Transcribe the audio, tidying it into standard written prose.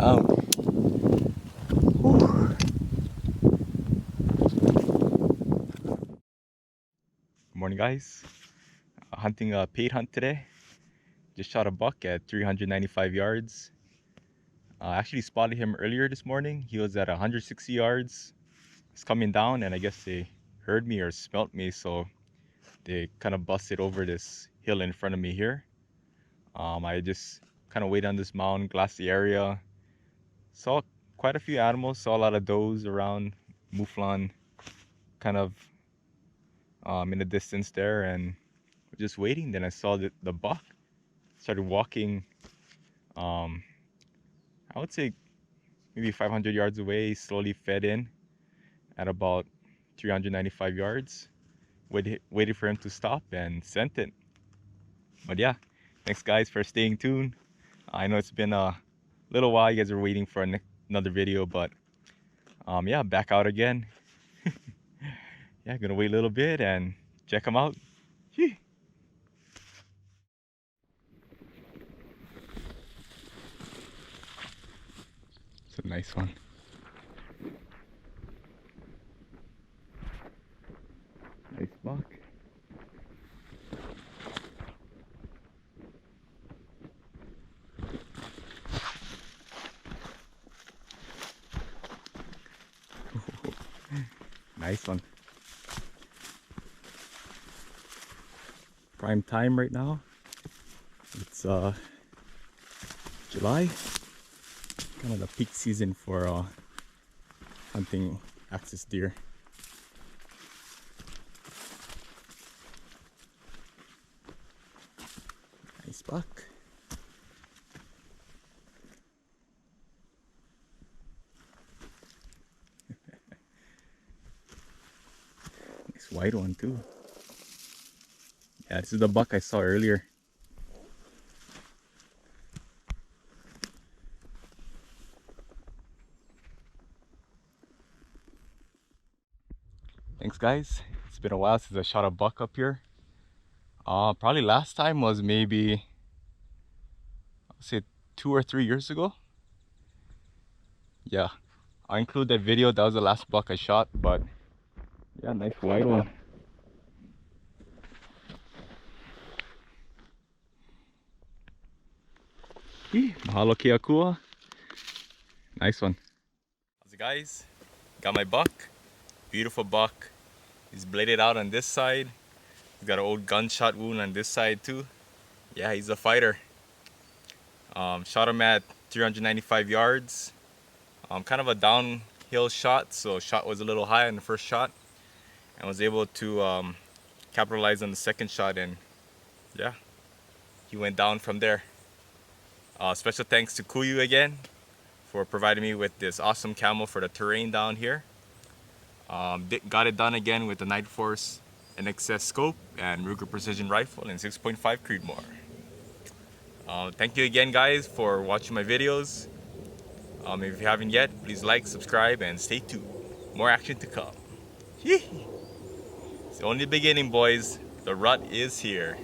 down. Whew. Good morning, guys. Hunting a paid hunt today. Just shot a buck at 395 yards. I actually spotted him earlier this morning. He was at 160 yards. He's coming down, and I guess they heard me or smelt me, so they kind of busted over this hill in front of me here. I just kind of waited on this mountain, glassed the area, saw quite a few animals, saw a lot of does around, mouflon, kind of in the distance there, and just waiting. Then I saw the buck started walking. I would say maybe 500 yards away. Slowly fed in at about 395 yards. Waited for him to stop and sent it. But yeah, thanks guys for staying tuned. I know it's been a little while. You guys are waiting for another video, but yeah, back out again. Yeah, gonna wait a little bit and check them out. It's a nice one. Nice buck. Nice one. Prime time right now. It's July. Kind of the peak season for hunting axis deer. Nice buck. Nice white one too. Yeah, this is the buck I saw earlier. Thanks guys. It's been a while since I shot a buck up here. Probably last time was maybe, I'll say 2 or 3 years ago. Yeah, I'll include that video. That was the last buck I shot, but yeah, nice white one. Mahalo ke akua. Nice one. How's it guys? Got my buck. Beautiful buck. He's bladed out on this side. He's got an old gunshot wound on this side too. Yeah, he's a fighter. Shot him at 395 yards. Kind of a downhill shot, so shot was a little high on the first shot, and was able to capitalize on the second shot, and yeah, he went down from there. Special thanks to Kuyu again for providing me with this awesome camo for the terrain down here. Got it done again with the Night Force NXS scope and Ruger Precision Rifle and 6.5 Creedmoor. Thank you again guys for watching my videos. If you haven't yet, please like, subscribe, and stay tuned. More action to come. It's only the beginning, boys. The rut is here.